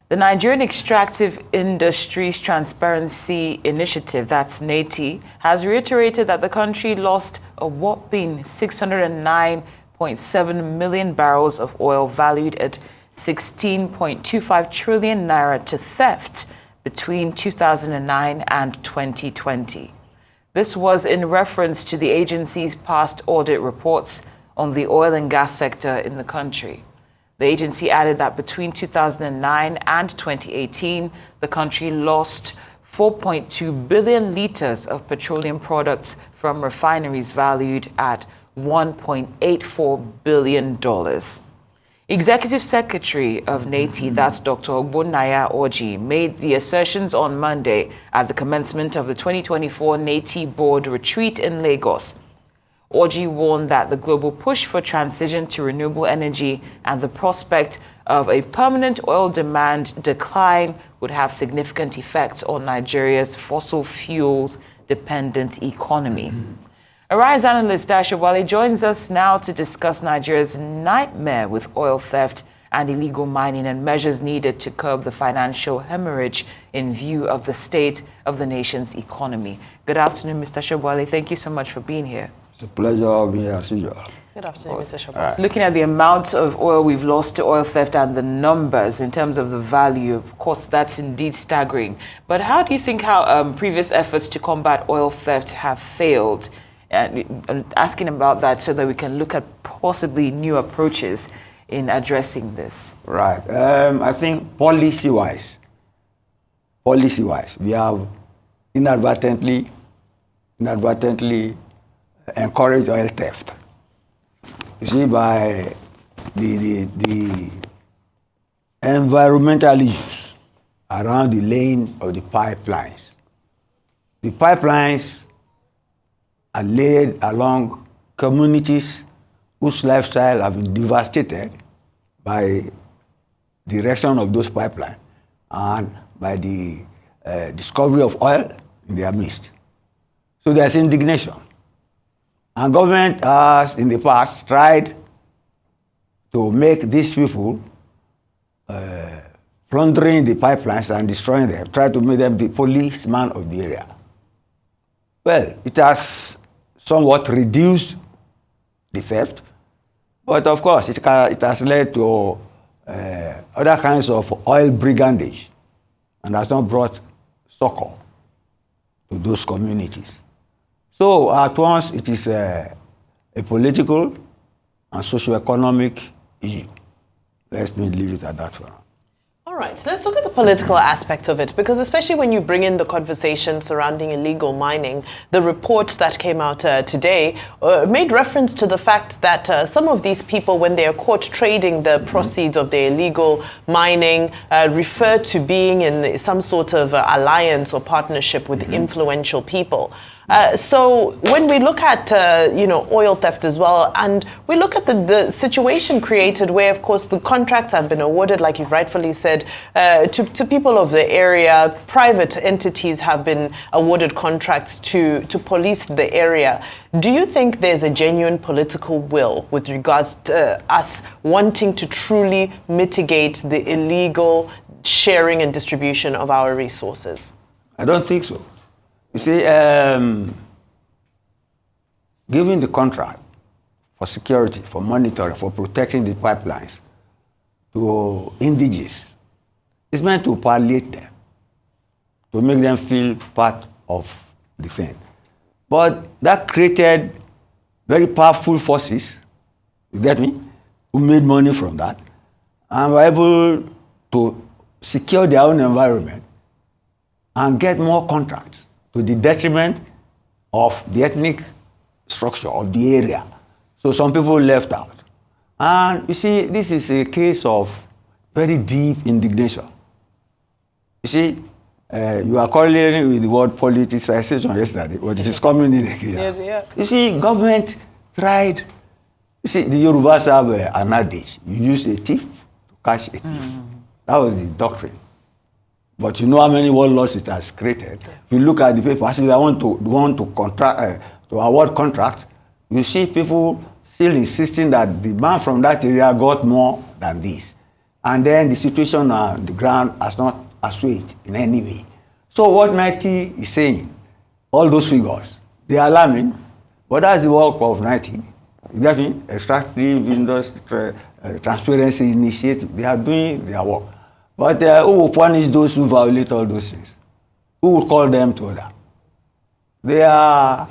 The Nigerian Extractive Industries Transparency Initiative, that's NATI, has reiterated that the country lost a whopping 609.7 million barrels of oil valued at 16.25 trillion naira to theft between 2009 and 2020. This was in reference to the agency's past audit reports on the oil and gas sector in the country. The agency added that between 2009 and 2018, the country lost 4.2 billion liters of petroleum products from refineries valued at $1.84 billion. Executive Secretary of NATI, that's Dr. Ogbonnaya Orji, made the assertions on Monday at the commencement of the 2024 NATI Board retreat in Lagos. Orji warned that the global push for transition to renewable energy and the prospect of a permanent oil demand decline would have significant effects on Nigeria's fossil fuels-dependent economy. Arise analyst Dayo Sobowale joins us now to discuss Nigeria's nightmare with oil theft and illegal mining and measures needed to curb the financial hemorrhage in view of the state of the nation's economy. Good afternoon, Mr. Sobowale. Thank you so much for being here. It's a pleasure being here as usual. Good afternoon, Mr. Sobowale. Looking at the amount of oil we've lost to oil theft and the numbers in terms of the value, of course, that's indeed staggering. But how do you think previous efforts to combat oil theft have failed? And asking about that so that we can look at possibly new approaches in addressing this. Right. I think policy-wise, we have inadvertently encourage oil theft. You see, by the environmental issues around the laying of the pipelines. The pipelines are laid along communities whose lifestyle have been devastated by the erection of those pipelines and by the discovery of oil in their midst. So there's indignation. And government has, in the past, tried to make these people plundering the pipelines and destroying them, try to make them the policeman of the area. Well, it has somewhat reduced the theft, but of course, it has led to other kinds of oil brigandage and has not brought succor to those communities. So at once, it is a political and socio-economic issue. Let me leave it at that for now. All right, so let's look at the political aspect of it, because especially when you bring in the conversation surrounding illegal mining, the report that came out today made reference to the fact that some of these people, when they are caught trading the proceeds of their illegal mining, refer to being in some sort of alliance or partnership with influential people. So when we look at, oil theft as well, and we look at the situation created where, of course, the contracts have been awarded, like you've rightfully said, to people of the area, private entities have been awarded contracts to police the area. Do you think there's a genuine political will with regards to us wanting to truly mitigate the illegal sharing and distribution of our resources? I don't think so. You see, giving the contract for security, for monitoring, for protecting the pipelines to indigenous is meant to palliate them, to make them feel part of the thing. But that created very powerful forces, you get me, who made money from that and were able to secure their own environment and get more contracts, to the detriment of the ethnic structure of the area. So some people left out. And you see, this is a case of very deep indignation. You see, you are correlating with the word politicization yesterday, but this is coming in again. Yeah. You see, government tried, you see, the Yorubas have an adage, you use a thief to catch a thief. That was the doctrine. But you know how many warlords it has created. If you look at the papers, if they want to award contract, you see people still insisting that the man from that area got more than this. And then the situation on the ground has not assuaged in any way. So what 90 is saying, all those figures, they are alarming, but that's the work of 90. You get me? Extractive industry, transparency initiative, they are doing their work. But who will punish those who violate all those things? Who will call them to order? They are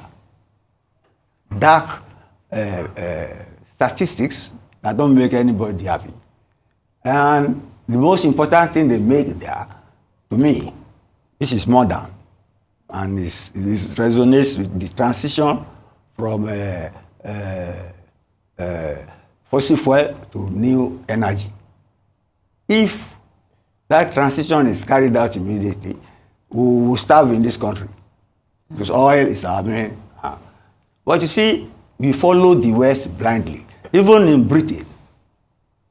dark statistics that don't make anybody happy. And the most important thing they make there, to me, this is modern. And it resonates with the transition from fossil fuel to new energy. If that transition is carried out immediately, we will starve in this country. Because oil is our main. But you see, we follow the West blindly. Even in Britain,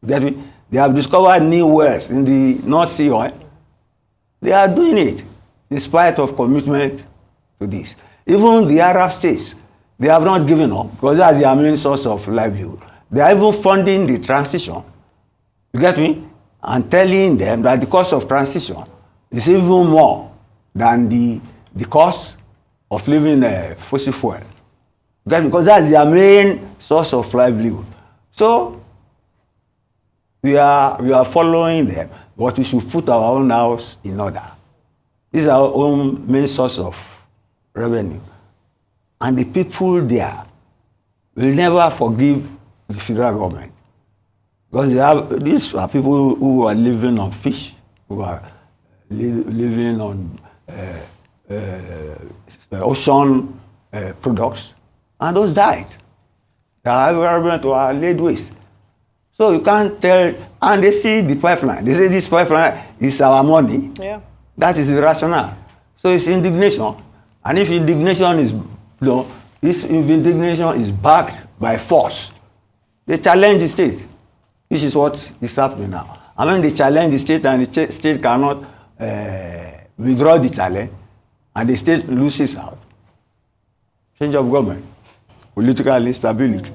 they have discovered new wells in the North Sea oil. They are doing it in spite of commitment to this. Even the Arab states, they have not given up because that's their main source of livelihood. They are even funding the transition. You get me? And telling them that the cost of transition is even more than the cost of living fossil fuel. Okay? Because that's their main source of livelihood. So we are following them, but we should put our own house in order. This is our own main source of revenue. And the people there will never forgive the federal government. Because these are people who are living on fish, who are living on ocean products, and those died. The environment were laid waste. So you can't tell, and they see the pipeline. They say this pipeline is our money. Yeah. That is the rationale. So it's indignation. And if indignation is, if indignation is backed by force, they challenge the state. This is what is happening now. I mean, they challenge the state and the state cannot withdraw the challenge and the state loses out. Change of government, political instability.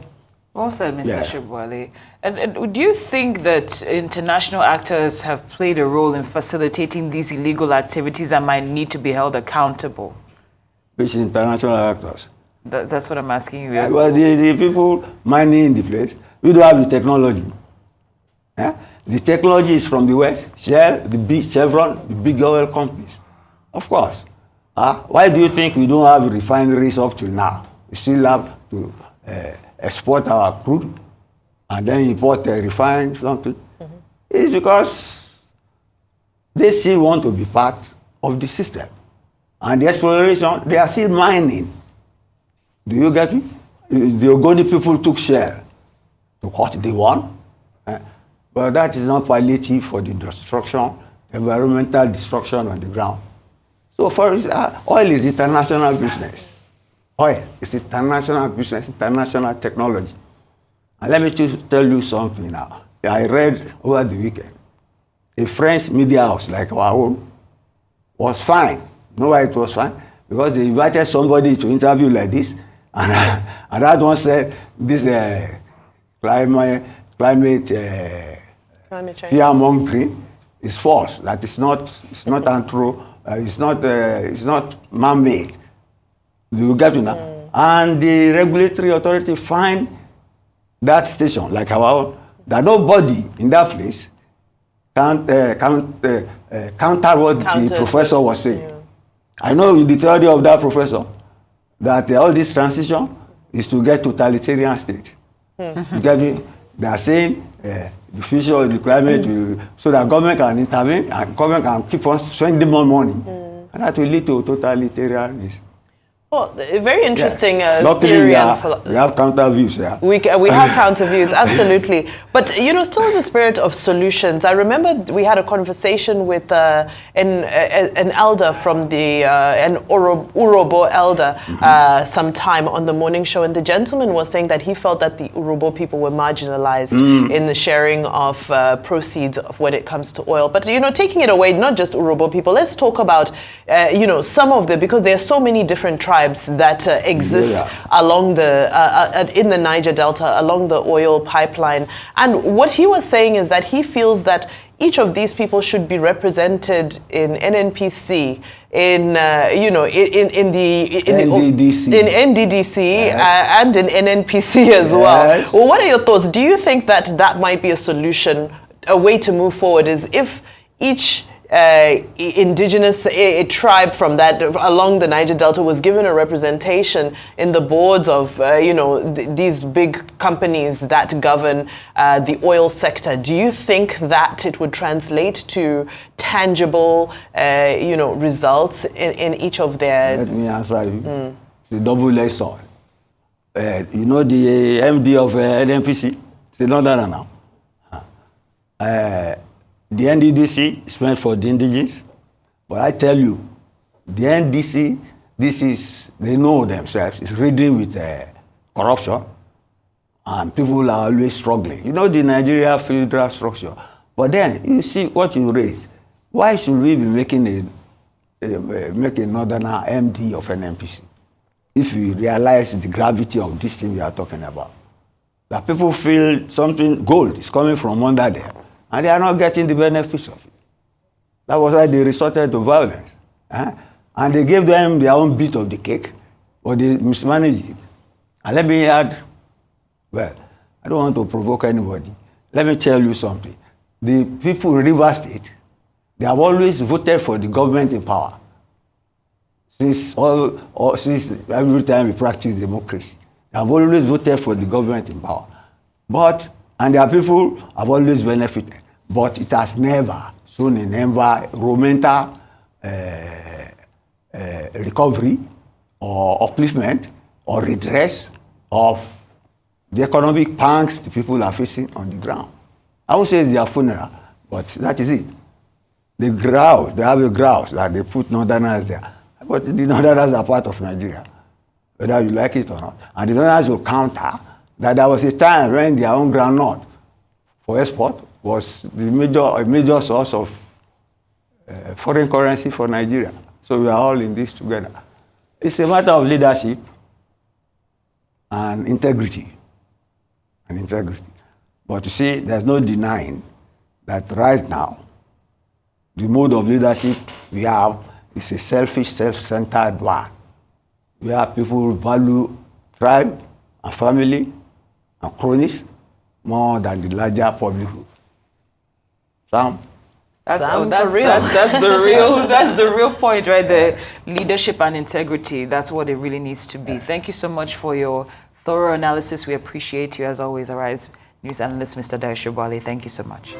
Well said, Mr. Yeah. Sobowale. And do you think that international actors have played a role in facilitating these illegal activities and might need to be held accountable? Which international actors? That's what I'm asking you. Well, the people mining the place, we don't have the technology. Yeah? The technology is from the West, Shell, the big Chevron, the big oil companies. Of course. Why do you think we don't have refineries up till now? We still have to export our crude and then import refined something. Mm-hmm. It's because they still want to be part of the system. And the exploration, they are still mining. Do you get me? The Ogoni people took share to what they want. But that is not palliative for the destruction, environmental destruction on the ground. So for oil is international business. Oil is international business, international technology. And let me just tell you something now. I read over the weekend, a French media house like our own was fine. You know why it was fine? Because they invited somebody to interview like this, and that one said this climate change fear-mongering is false. That it's not it's not man-made. Do you get it now? And the regulatory authority find that station, like our own, that nobody in that place can counter what the professor was saying. Yeah. I know in the theory of that professor that all this transition is to get totalitarian state. You get me? They are saying the future of the climate will, so that government can intervene and government can keep on spending more money. And that will lead to totalitarianism. Well, very interesting Luckily, theory. We have counter views. Yeah. We have counter views, absolutely. But, still in the spirit of solutions, I remember we had a conversation with an elder from an Urobo elder sometime on the morning show, and the gentleman was saying that he felt that the Urobo people were marginalized in the sharing of proceeds when it comes to oil. But, taking it away, not just Urobo people, let's talk about, some of because there are so many different tribes tribes that exist along the in the Niger Delta, along the oil pipeline. And what he was saying is that he feels that each of these people should be represented in NNPC, in NDDC, and in NNPC as well. Well, what are your thoughts? Do you think that that might be a solution, a way to move forward? Is if each indigenous tribe from that along the Niger Delta was given a representation in the boards of these big companies that govern the oil sector, do you think that it would translate to tangible results in each of their... Let me answer you. It's a double-edged sword. You know the MD of NNPC? It's another now. The NDDC is meant for the indigenous, but I tell you, the NDC, they know themselves, it's ridden with corruption, and people are always struggling. You know the Nigeria federal structure, but then you see what you raise. Why should we be making another MD of an NPC if we realize the gravity of this thing we are talking about? That people feel something, gold is coming from under there, and they are not getting the benefits of it. That was why they resorted to violence. And they gave them their own bit of the cake, but they mismanaged it. And let me add, well, I don't want to provoke anybody. Let me tell you something. The people in Rivers State, they have always voted for the government in power. Since every time we practice democracy, they have always voted for the government in power. And their people have always benefited. But it has never shown an environmental recovery or upliftment or redress of the economic pangs the people are facing on the ground. I won't say it's their funeral, but that is it. They have a grouse that they put Northerners there. But the Northerners are part of Nigeria, whether you like it or not. And the Northerners will counter that there was a time when their own groundnut for export was a major source of foreign currency for Nigeria. So we are all in this together. It's a matter of leadership and integrity. But you see, there's no denying that right now, the mode of leadership we have is a selfish, self-centered one, where people value tribe and family and cronies more than the larger public good. Sam? That's the real point, right? The leadership and integrity. That's what it really needs to be. Thank you so much for your thorough analysis. We appreciate you as always, Arise News analyst, Mr. Dayo Sobowale. Thank you so much.